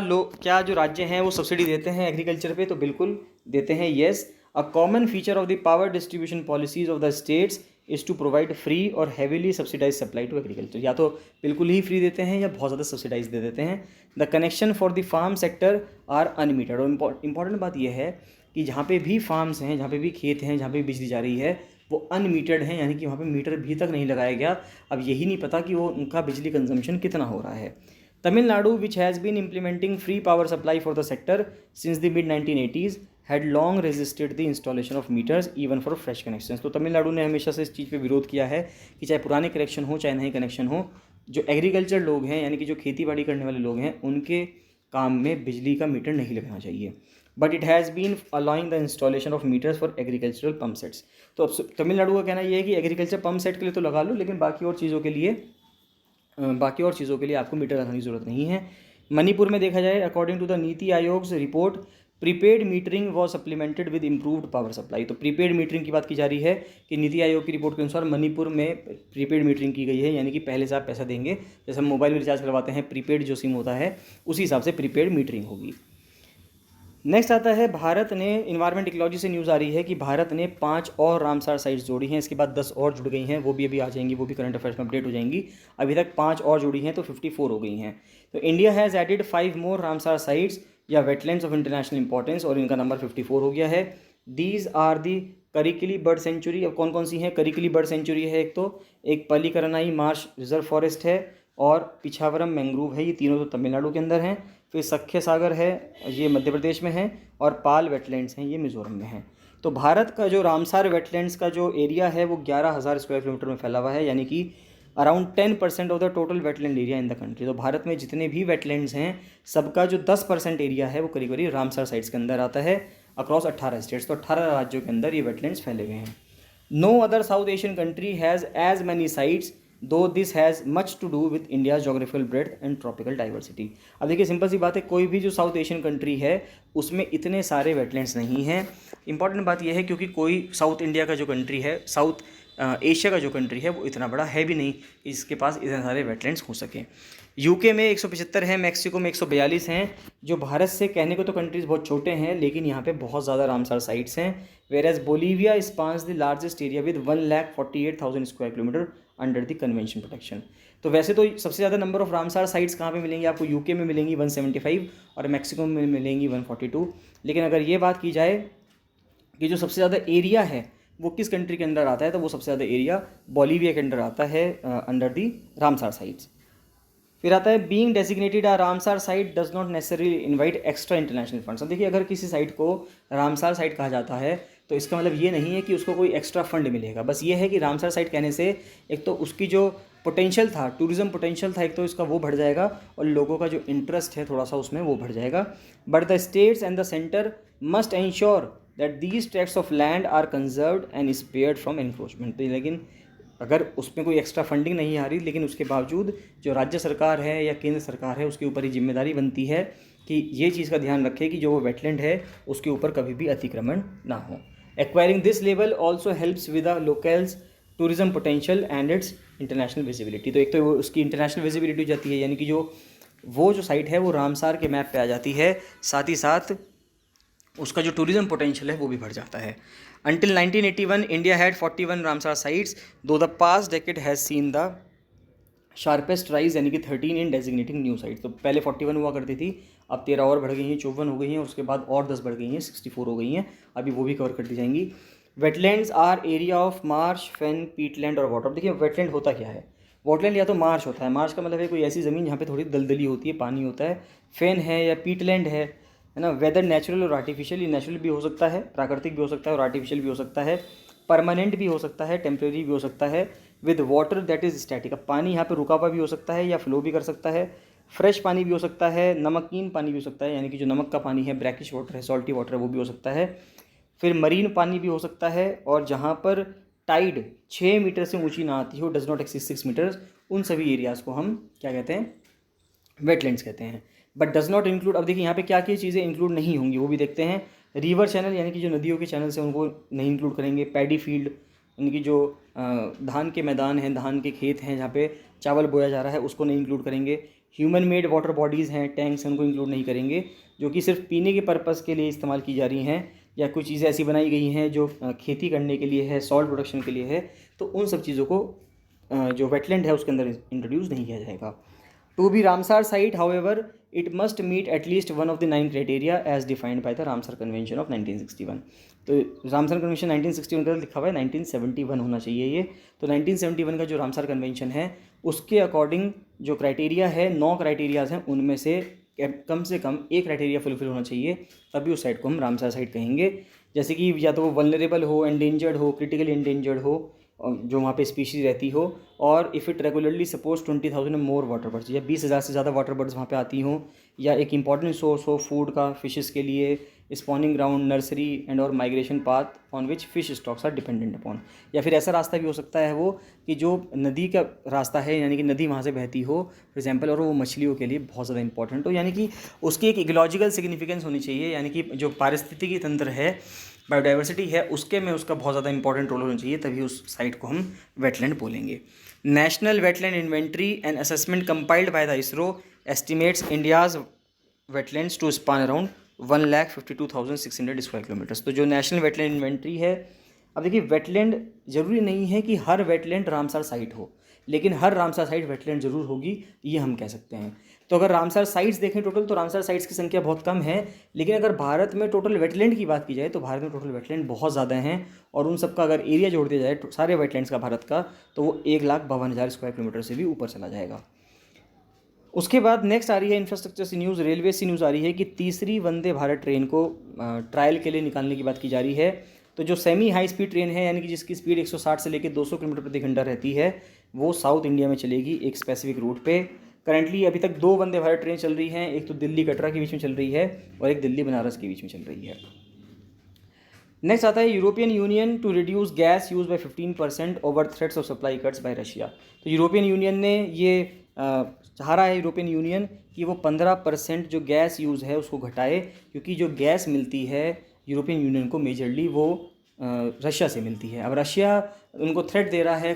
जो राज्य हैं वो सब्सिडी देते हैं एग्रीकल्चर पे? तो बिल्कुल देते हैं, yes. A common feature of the power distribution policies of the states is to provide free or heavily subsidise supply to agriculture. या तो बिल्कुल ही फ्री देते हैं या बहुत ज़्यादा सब्सिडाइज दे देते हैं। The connection for the farm sector are unmetered. और इंपॉर्टेंट बात यह है कि जहाँ पे भी फार्म्स हैं, जहाँ पे भी खेत हैं, जहाँ पे भी बिजली जा रही है, वो अनमीटर्ड हैं, यानी कि वहाँ पे मीटर भी तक नहीं लगाया गया। अब यही नहीं पता कि वो उनका बिजली कंजम्पशन कितना हो रहा है। Tamil Nadu, which has been implementing free power supply for the sector since the mid-1980s, had long resisted the installation of meters even for fresh connections। तो तमिलनाडु ने हमेशा से इस चीज़ पे विरोध किया है कि चाहे पुराने कनेक्शन हो चाहे नए कनेक्शन हो, जो एग्रीकल्चर लोग हैं, यानी कि जो खेती बाड़ी करने वाले लोग हैं, उनके काम में बिजली का मीटर नहीं लगना चाहिए। But it has been allowing the installation of meters for agricultural pump sets. तो अब तमिलनाडु का कहना यह है कि एग्रीकल्चर पम्प सेट के लिए तो लगा लो, लेकिन बाकी और चीज़ों के लिए आपको मीटर लगाने की ज़रूरत नहीं है। मणिपुर में देखा जाए, according to the NITI Aayog report, prepaid metering was supplemented with improved power supply. तो प्रीपेड मीटरिंग की बात की जा रही है कि नीति आयोग की रिपोर्ट के अनुसार मणिपुर में प्रीपेड मीटरिंग की गई है, यानी कि पहले से आप पैसा देंगे, जैसे हम मोबाइल में रिचार्ज करवाते हैं, प्रीपेड जो सिम होता है उसी हिसाब से प्रीपेड मीटरिंग होगी। नेक्स्ट आता है, भारत ने, इन्वायरमेंट इकोलॉजी से न्यूज़ आ रही है कि भारत ने 5 और रामसार साइट्स जोड़ी हैं, इसके बाद 10 और जुड़ गई हैं, वो भी अभी आ जाएंगी, वो भी करंट अफेयर्स में अपडेट हो जाएंगी। अभी तक 5 और जुड़ी हैं तो 54 हो गई हैं। तो India has added 5 more Ramsar sites या वेटलैंड्स ऑफ इंटरनेशनल इंपॉर्टेंस, और इनका नंबर 54 हो गया है। These are the Karikili bird sanctuary. अब कौन कौन सी हैं? करिकली बर्ड सेंचुरी है एक पल्लीकरनाई मार्श रिजर्व फॉरेस्ट है और पिछावरम मैंग्रोव है, ये तीनों तो तमिलनाडु के अंदर हैं। फिर सख्य सागर है, ये मध्य प्रदेश में है, और पाल वेटलैंड्स हैं, ये मिजोरम में हैं। तो भारत का जो रामसार वेटलैंड्स का जो एरिया है वो 11,000 स्क्वायर किलोमीटर में फैला हुआ है, यानी कि around 10% of the total wetland area in the country. तो भारत में जितने भी वेटलैंड्स हैं सबका जो 10% एरिया है वो करीब करीब रामसार साइट्स के अंदर आता है, अक्रॉस 18 स्टेट्स। तो 18 राज्यों के अंदर ये वेटलैंड्स फैले हुए हैं। No other South Asian country has as many sites though this has much to do with India geographical breadth and tropical diversity. अब देखिए सिंपल सी बात है, कोई भी जो साउथ एशियन कंट्री है उसमें इतने सारे वेटलैंड्स नहीं हैं। इंपॉर्टेंट बात यह है क्योंकि कोई साउथ इंडिया का जो कंट्री है, साउथ एशिया का जो कंट्री है वो इतना बड़ा है भी नहीं कि जिसके पास इतने सारे वेटलैंड्स हो सकें। यूके में 175 है, मैक्सिको में 142 हैं। जो भारत से कहने को तो कंट्रीज़ बहुत छोटे हैं, लेकिन यहाँ पे बहुत ज़्यादा रामसार साइट्स हैं। Whereas Bolivia spans the largest area with 1,48,000 square kilometre under the convention protection. तो वैसे तो सबसे ज़्यादा नंबर ऑफ रामसार साइट्स कहाँ पे मिलेंगी आपको? यूके में मिलेंगी 175 और मैक्सिको में मिलेंगी 142। लेकिन अगर ये बात की जाए कि जो सबसे ज़्यादा एरिया है वो किस कंट्री के अंदर आता है, तो वो सबसे ज़्यादा एरिया बोलीविया के अंदर आता है, अंडर दी रामसार साइट्स। फिर आता है being designated a Ramsar site does not necessary invite extra international funds. अब देखिए, अगर किसी साइट को रामसार साइट कहा जाता है तो इसका मतलब ये नहीं है कि उसको कोई एक्स्ट्रा फंड मिलेगा। बस ये है कि रामसार साइट कहने से एक तो उसकी जो पोटेंशियल था, टूरिज्म पोटेंशियल था, एक तो इसका वो बढ़ जाएगा और लोगों का जो इंटरेस्ट है थोड़ा सा उसमें वो बढ़ जाएगा। But the states and the centre must ensure that these tracts of land are conserved and spared from encroachment. लेकिन अगर उसमें कोई एक्स्ट्रा फंडिंग नहीं आ रही, लेकिन उसके बावजूद जो राज्य सरकार है या केंद्र सरकार है उसके ऊपर ये जिम्मेदारी बनती है कि ये चीज़ का ध्यान रखे कि जो वो वेटलैंड है उसके ऊपर कभी भी अतिक्रमण ना हो। Acquiring this level also helps with the locals tourism potential and it's international visibility. तो एक तो उसकी इंटरनेशनल विजिबिलिटी हो जाती है, यानी कि जो साइट है वो रामसार के मैप पे आ जाती है, साथ ही साथ उसका जो टूरिज्म पोटेंशियल है वो भी बढ़ जाता है। Until 1981, India had 41 Ramsar sites, though the past decade has seen the sharpest rise, यानी कि 13 इन डेजिग्नेटिंग न्यू साइट। तो पहले 41 हुआ करती थी, अब 13 और बढ़ गई हैं, 54 हो गई हैं, उसके बाद और 10 बढ़ गई हैं, 64 हो गई हैं, अभी वो भी कवर कर दी जाएंगी। Wetlands are area of marsh, fen, peatland और वाटर। देखिए वेटलैंड होता क्या है? वेटलैंड या तो मार्श होता है, मार्श का मतलब है कोई ऐसी ज़मीन जहाँ पे थोड़ी दलदली होती है, पानी होता है। फेन है या पीटलैंड है ना। वेदर नेचुरल और आर्टिफिशियल, ये नेचुरल भी हो सकता है, प्राकृतिक भी हो सकता है और आर्टिफिशियल भी हो सकता है। परमानेंट भी हो सकता है, टेम्प्रेरी भी हो सकता है। With water that is static, अब पानी यहाँ पे रुका हुआ भी हो सकता है या फ्लो भी कर सकता है। फ्रेश पानी भी हो सकता है, नमकीन पानी भी हो सकता है, यानी कि जो नमक का पानी है, ब्रैकिश वाटर है, सॉल्टी वाटर है, वो भी हो सकता है। फिर मरीन पानी भी हो सकता है, और जहाँ पर टाइड 6 मीटर से ऊंची ना आती हो, डज नॉट एक्सीड 6 मीटर्स, उन सभी एरियाज़ को हम क्या कहते हैं? वेटलैंड्स कहते हैं। बट डज नॉट इंक्लूड, अब देखिए यहाँ पे क्या क्या चीज़ें इंक्लूड नहीं होंगी वो भी देखते हैं। रिवर चैनल, यानी कि जो नदियों के चैनल हैं उनको नहीं इंक्लूड करेंगे। पैडी फील्ड, यानी कि जो धान के मैदान हैं, धान के खेत हैं जहाँ पे चावल बोया जा रहा है, उसको नहीं इंक्लूड करेंगे। ह्यूमन मेड वाटर बॉडीज़ हैं, टैंक्स हैं, उनको इंक्लूड नहीं करेंगे, जो कि सिर्फ पीने के पर्पज़ के लिए इस्तेमाल की जा रही हैं, या कुछ चीज़ें ऐसी बनाई गई हैं जो खेती करने के लिए है, सॉल्ट प्रोडक्शन के लिए है, तो उन सब चीज़ों को जो वेटलैंड है उसके अंदर इंट्रोड्यूस नहीं किया जाएगा। To be Ramsar site, however, it must meet at least one of the 9 criteria as defined by the Ramsar Convention of 1961. तो रामसर कन्वेंशन 1961 का लिखा हुआ है, 1971 होना चाहिए ये। तो 1971 का जो रामसर कन्वेंशन है उसके अकॉर्डिंग जो क्राइटेरिया है, 9 क्राइटेरियाज हैं, उनमें से कम एक क्राइटेरिया फुलफिल होना चाहिए, तभी उस साइट को हम रामसर साइट कहेंगे। जैसे कि या तो वो वल्नरेबल हो, एंडेंजर्ड हो, क्रिटिकली एंडेंजर्ड हो, जो वहाँ पे स्पीशीज़ रहती हो, और if it regularly suppose 20,000 more water birds, या 20,000 से ज़्यादा वाटर बर्ड्स वहाँ पे आती हों, या एक इंपॉर्टेंट सोर्स हो फूड का फिशेस के लिए, स्पॉनिंग ग्राउंड, नर्सरी एंड और migration path on which fish stocks are dependent upon. या फिर ऐसा रास्ता भी हो सकता है वो कि जो नदी का रास्ता है, यानी कि नदी वहाँ से बहती हो फॉर एग्जाम्पल, और वो मछलियों के लिए बहुत ज़्यादा इंपॉर्टेंट हो, यानी कि उसकी एक इकोलॉजिकल सिग्निफिकेंस होनी चाहिए, यानी कि जो पारिस्थितिकी तंत्र है, बायोडाइवर्सिटी है, उसके में उसका बहुत ज़्यादा इंपॉर्टेंट रोल होना चाहिए, तभी उस साइट को हम वेटलैंड बोलेंगे। National wetland inventory and assessment compiled by the ISRO estimates India's wetlands to span around 1,52,600 square kilometres. तो जो नेशनल वेटलैंड इन्वेंट्री है, अब देखिए वेटलैंड ज़रूरी नहीं है कि हर वेटलैंड रामसर साइट हो, लेकिन हर रामसर साइट वेटलैंड ज़रूर होगी, ये हम कह सकते हैं। तो अगर रामसर साइट्स देखें टोटल, तो रामसर साइट्स की संख्या बहुत कम है, लेकिन अगर भारत में टोटल वेटलैंड की बात की जाए तो भारत में टोटल वेटलैंड बहुत ज़्यादा हैं, और उन सबका अगर एरिया जोड़ दिया जाए सारे वेटलैंड्स का भारत का, तो वो 1,52,000 स्क्वायर किलोमीटर से भी ऊपर चला जाएगा। उसके बाद नेक्स्ट आ रही है इंफ्रास्ट्रक्चर से न्यूज़, रेलवे से न्यूज़ आ रही है कि तीसरी वंदे भारत ट्रेन को ट्रायल के लिए निकालने की बात की जा रही है। तो जो सेमी हाई स्पीड ट्रेन है, यानी कि जिसकी स्पीड 160 से लेकर 200 किलोमीटर प्रति घंटा रहती है, वो साउथ इंडिया में चलेगी एक स्पेसिफिक रूट पे। करंटली अभी तक 2 वंदे भारत ट्रेन चल रही हैं, एक तो दिल्ली कटरा के बीच में चल रही है और एक दिल्ली बनारस के बीच में चल रही है। नेक्स्ट आता है European Union to reduce gas use by 15% over threats of supply cuts by Russia. तो यूरोपियन यूनियन ने ये चाह रहा है, यूरोपियन यूनियन, कि वो 15% जो गैस यूज़ है उसको घटाए, क्योंकि जो गैस मिलती है यूरोपियन यूनियन को मेजरली वो रशिया से मिलती है। अब रशिया उनको थ्रेट दे रहा है,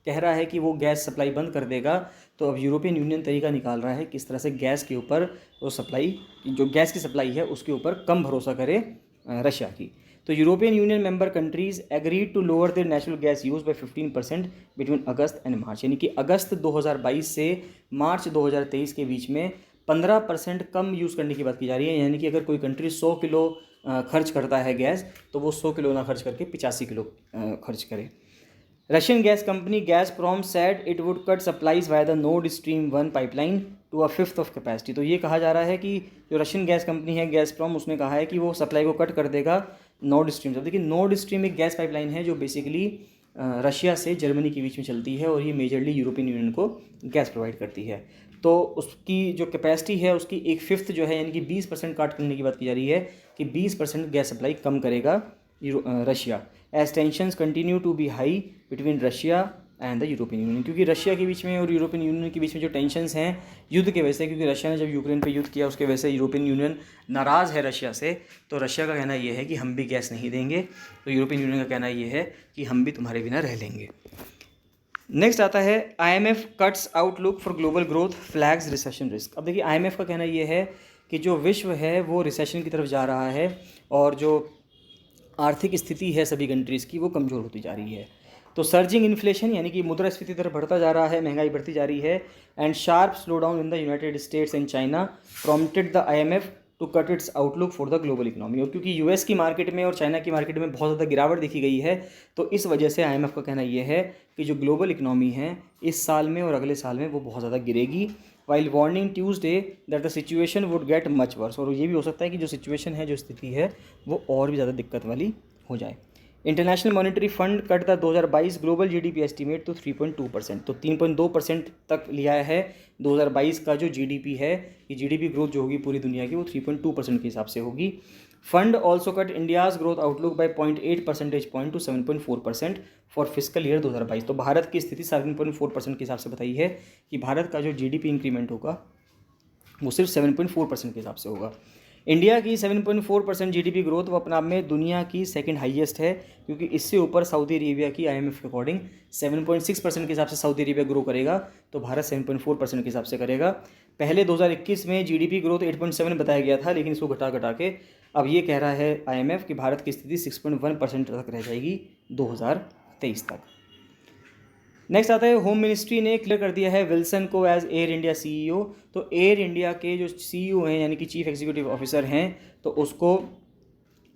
कह रहा है कि वो गैस सप्लाई बंद कर देगा। तो अब यूरोपियन यूनियन तरीका निकाल रहा है किस तरह से गैस के ऊपर वो सप्लाई, जो गैस की सप्लाई है उसके ऊपर कम भरोसा करे रशिया की। तो European Union member countries agreed to lower their natural gas use by 15% between August and March, यानी कि अगस्त 2022 से मार्च 2023 के बीच में 15% कम यूज़ करने की बात की जा रही है। यानी कि अगर कोई कंट्री 100 किलो खर्च करता है गैस, तो वो 100 किलो ना खर्च करके 85 किलो खर्च करे। Russian gas company Gazprom said it would cut supplies via the Nord Stream 1 pipeline to a fifth of capacity. तो ये कहा जा रहा है कि जो रशियन गैस कंपनी है गैसप्रॉम, उसने कहा है कि वो सप्लाई को कट कर देगा नॉर्ड स्ट्रीम से। देखिए नॉर्ड स्ट्रीम एक गैस पाइपलाइन है जो बेसिकली रशिया से जर्मनी के बीच में चलती है, और ये मेजरली यूरोपियन यूनियन को गैस प्रोवाइड करती है। तो उसकी जो कैपेसिटी है उसकी 1/5 जो है, यानी कि 20% काट करने की बात की जा रही है कि 20% गैस सप्लाई कम करेगा Russia, as tensions continue to be high between Russia and the European Union. क्योंकि रशिया के बीच में और यूरोपियन यूनियन के बीच में जो टेंशंस हैं युद्ध के वजह से, क्योंकि रशिया ने जब यूक्रेन पे युद्ध किया उसके वजह से यूरोपियन यूनियन नाराज़ है रशिया से। तो रशिया का कहना ये है कि हम भी गैस नहीं देंगे, तो यूरोपियन यूनियन का कहना ये है कि हम भी तुम्हारे बिना रह लेंगे। नेक्स्ट आता है IMF cuts outlook for global growth, flags recession risk. अब देखिए IMF का कहना ये है कि जो विश्व है वो रिसेशन की तरफ जा रहा है, और जो आर्थिक स्थिति है सभी कंट्रीज़ की वो कमज़ोर होती जा रही है। तो सर्जिंग इन्फ्लेशन, यानी कि मुद्रास्फीति तरफ बढ़ता जा रहा है, महंगाई बढ़ती जा रही है, and sharp slow down in the United States and China prompted the IMF to cut its outlook for the global economy. और क्योंकि यूएस की मार्केट में और चाइना की मार्केट में बहुत ज़्यादा गिरावट देखी गई है, तो इस वजह से IMF का कहना यह है कि जो ग्लोबल इकोनॉमी है इस साल में और अगले साल में वो बहुत ज़्यादा गिरेगी, while warning Tuesday that the situation would get much worse. और ये भी हो सकता है कि जो सिचुएशन है, जो स्थिति है, वो और भी ज़्यादा दिक्कत वाली हो जाए। International Monetary Fund cut the 2022 global GDP estimate to 3.2%। तो 3.2% तक लिया है 2022 का जो GDP है, ये GDP ग्रोथ जो होगी पूरी दुनिया की वो 3.2% के हिसाब से होगी। Fund also cut India's growth outlook by 0.8 percentage point to 7.4% for physical year 2022। तो भारत की स्थिति 7.4% के हिसाब से बताई है कि भारत का जो GDP इंक्रीमेंट होगा वो सिर्फ 7.4% के हिसाब से होगा। इंडिया की 7.4% GDP ग्रोथ वो अपने आप में दुनिया की सेकंड हाईएस्ट है, क्योंकि इससे ऊपर सऊदी अरेबिया की IMF के अकॉर्डिंग 7.6% के हिसाब से सऊदी अरेबिया ग्रो करेगा, तो भारत 7.4% के हिसाब से करेगा। पहले 2021 में GDP ग्रोथ 8.7 बताया गया था, लेकिन इसको घटा घटा के अब ये कह रहा है IMF कि भारत की स्थिति 6.1% तक रह जाएगी 2023 तक। नेक्स्ट आता है होम मिनिस्ट्री ने क्लियर कर दिया है विल्सन को एज एयर इंडिया CEO। तो एयर इंडिया के जो CEO हैं, यानी कि चीफ एग्जीक्यूटिव ऑफिसर हैं, तो उसको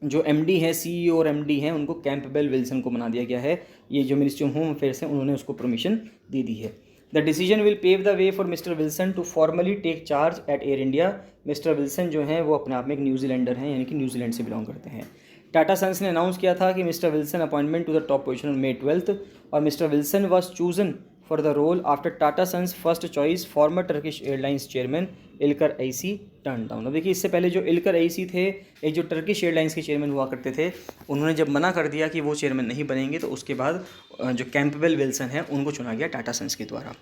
जो MD है, CEO और MD हैं, उनको कैंपबेल विल्सन को बना दिया गया है। ये जो मिनिस्ट्री ऑफ होम अफेयर्स है उन्होंने उसको परमिशन दे दी है। The decision will pave the way for mister Wilson to formally take charge at Air India. Mister Wilson जो हैं वो अपने आप में एक न्यूजीलैंडर हैं, यानी कि न्यूजीलैंड से बिलोंग करते हैं। टाटा सन्स ने अनाउंस किया था कि mister Wilson appointment to the top position on May 12, और mister Wilson was chosen for the role after Tata Sons first choice former Turkish Airlines chairman Ilker Ayci turn down. अब देखिए इससे पहले जो इल्कर ऐसी थे, एक जो टर्किश एयरलाइंस के चेयरमैन हुआ करते थे, उन्होंने जब मना कर दिया कि वो चेयरमैन नहीं बनेंगे, तो उसके बाद जो कैंपबेल विल्सन है उनको चुना गया टाटा सन्स के द्वारा।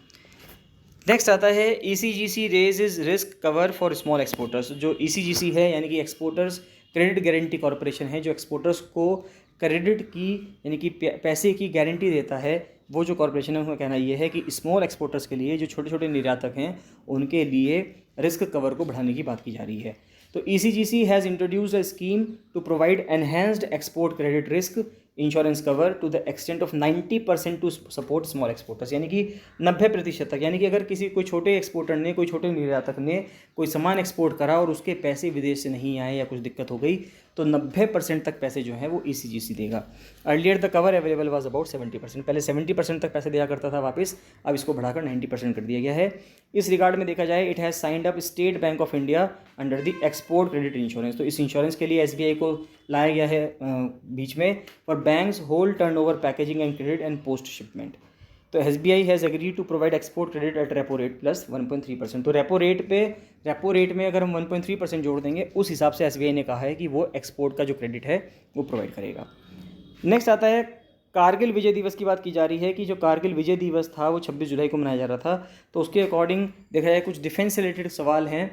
नेक्स्ट आता है ECGC raises risk cover for small exporters. जो ECGC है, यानी कि एक्सपोर्टर्स क्रेडिट गारंटी कॉरपोरेशन है, जो एक्सपोर्टर्स को क्रेडिट की यानी कि पैसे की गारंटी देता है, वो जो कॉरपोरेशन है उनका कहना ये है कि स्मॉल एक्सपोर्टर्स के लिए, जो छोटे छोटे निर्यातक हैं, उनके लिए रिस्क कवर को बढ़ाने की बात की जा रही है। तो ECGC has introduced a scheme to provide enhanced export credit risk insurance cover to the extent of 90% to support small exporters, यानी कि 90% तक। यानी कि अगर कोई छोटे एक्सपोर्टर ने, कोई छोटे निर्यातक ने कोई सामान एक्सपोर्ट करा और उसके पैसे विदेश से नहीं आए या कुछ दिक्कत हो गई, तो 90% तक पैसे जो हैं वो ECGC देगा। Earlier the cover available was about 70%। पहले 70% तक पैसे दिया करता था वापस, अब इसको बढ़ाकर 90% कर दिया गया है। इस रिगार्ड में देखा जाए, it has signed up state bank of India under the export credit insurance. तो इस इंश्योरेंस के लिए SBI को लाया गया है बीच में, for banks whole turnover packaging and credit and post shipment. तो SBI has agree to provide export credit at repo rate plus 1.3%। तो रेपो रेट में अगर हम 1.3% जोड़ देंगे, उस हिसाब से SBI ने कहा है कि वो एक्सपोर्ट का जो क्रेडिट है वो प्रोवाइड करेगा। नेक्स्ट आता है कारगिल विजय दिवस की बात की जा रही है कि जो कारगिल विजय दिवस था वो 26 जुलाई को मनाया जा रहा था। तो उसके अकॉर्डिंग देखा जाए कुछ डिफेंस से रिलेटेड सवाल हैं,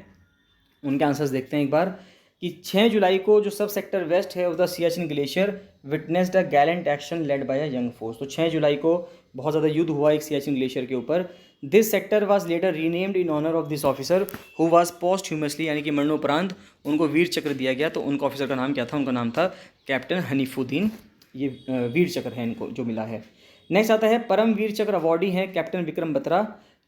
उनके आंसर्स देखते हैं एक बार। कि 6 जुलाई को जो सब सेक्टर वेस्ट है of the Siachen glacier witnessed a Gallant action led by a young force. तो 6 जुलाई को बहुत ज़्यादा युद्ध हुआ एक सियाचिन ग्लेशियर के ऊपर। This sector was later renamed in honour of this officer who was posthumously, यानी कि मरणोपरांत उनको वीर चक्र दिया गया। तो उनका ऑफिसर का नाम क्या था? उनका नाम था कैप्टन हनीफुद्दीन। ये वीर चक्र है इनको जो मिला है। नेक्स्ट आता है परम वीर चक्र अवॉर्डी हैं captain Vikram Batra,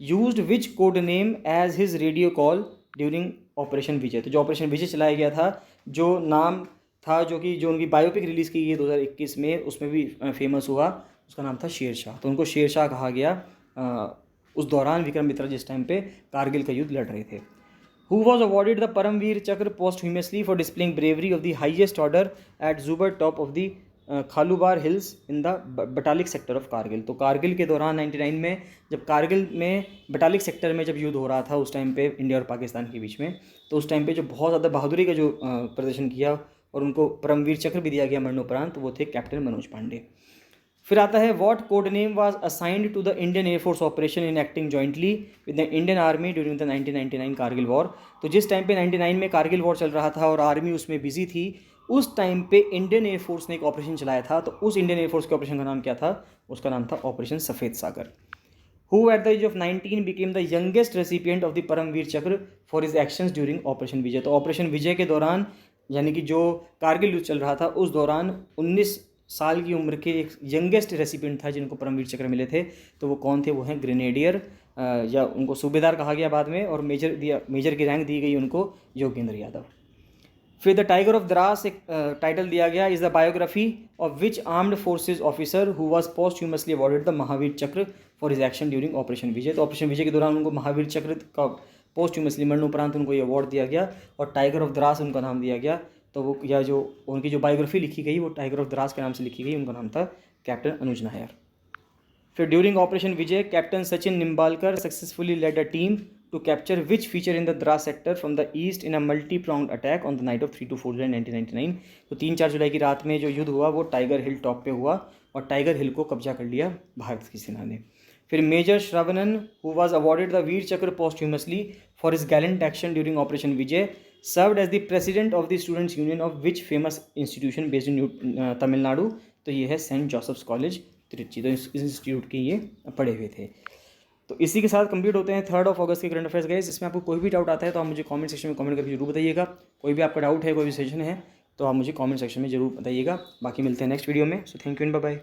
used which code name as his radio call during operation Vijay. तो जो ऑपरेशन विजय चलाया गया था, जो नाम था, जो उनकी बायोपिक रिलीज़ की गई 2021 में, उसमें भी फेमस हुआ, उसका नाम था शेरशाह। तो उनको शेरशाह कहा गया उस दौरान विक्रम बत्रा जिस टाइम पे कारगिल का युद्ध लड़ रहे थे। Who was awarded the Paramveer Chakra posthumously for displaying bravery of the highest order at Zubar top of the Khalubar hills in the Batalik sector of Kargil. तो कारगिल के दौरान 99 में जब कारगिल में बटालिक सेक्टर में जब युद्ध हो रहा था उस टाइम पे इंडिया और पाकिस्तान के बीच में, तो उस टाइम पे जो बहुत ज़्यादा बहादुरी का जो प्रदर्शन किया और उनको परमवीर चक्र भी दिया गया मरणोपरांत, वो थे कैप्टन मनोज पांडे। फिर आता है what code name was assigned to the Indian Air Force operation in acting jointly with the Indian Army during the 1999 Kargil war. तो जिस टाइम पे 99 में कारगिल वॉर चल रहा था और आर्मी उसमें बिजी थी, उस टाइम पे इंडियन एयरफोर्स ने एक ऑपरेशन चलाया था। तो उस इंडियन एयरफोर्स के ऑपरेशन का नाम क्या था? उसका नाम था ऑपरेशन सफ़ेद सागर। Who at the age of 19 became the youngest recipient of the Paramvir चक्र for his actions during operation Vijay. तो ऑपरेशन विजय के दौरान, यानी कि जो कारगिल युद्ध चल रहा था उस दौरान 19 साल की उम्र के एक यंगेस्ट रेसिपिएंट था जिनको परमवीर चक्र मिले थे। तो वो कौन थे? वो हैं ग्रेनेडियर, या उनको सूबेदार कहा गया बाद में, और मेजर की रैंक दी गई उनको योगेंद्र यादव। फिर द टाइगर ऑफ द्रास एक टाइटल दिया गया, is the biography of which armed forces officer who was posthumously awarded the Mahavir Chakra for his action during operation Vijay. तो ऑपरेशन विजय के दौरान उनको महावीर चक्र का पोस्टह्यूमसली मरणोपरांत उनको ये अवार्ड दिया गया और टाइगर ऑफ द्रास उनका नाम दिया गया। तो वो या जो उनकी जो बायोग्राफी लिखी गई वो टाइगर ऑफ द्रास के नाम से लिखी गई, उनका नाम था कैप्टन अनुज नायर। फिर during operation Vijay captain Sachin Nimbalkar successfully led a team to capture which feature in the Dras sector from the east in a multi-pronged attack on the night of 3 to 4 July 1999। तो 3-4 जुलाई की रात में जो युद्ध हुआ वो टाइगर हिल टॉप पे हुआ और टाइगर हिल को कब्जा कर लिया भारत की सेना ने। फिर major Saravanan who was awarded the Vir Chakra posthumously for his gallant action during operation Vijay served as the president of the students union of which famous institution based in Tamil Nadu. तो ये है सेंट जोसेफ्स कॉलेज त्रिची। तो इस इंस्टीट्यूट के ये पढ़े हुए थे। तो इसी के साथ कंप्लीट होते हैं 3 ऑगस्ट के करंट अफेयर्स गाइस। इसमें आपको कोई भी डाउट आता है तो आप मुझे कमेंट सेक्शन में कमेंट करके जरूर बताइएगा। कोई भी आपका डाउट है, कोई भी सजेशन है तो आप मुझे कमेंट सेक्शन में जरूर बताइएगा। बाकी मिलते हैं नेक्स्ट वीडियो में। So thank you and bye bye.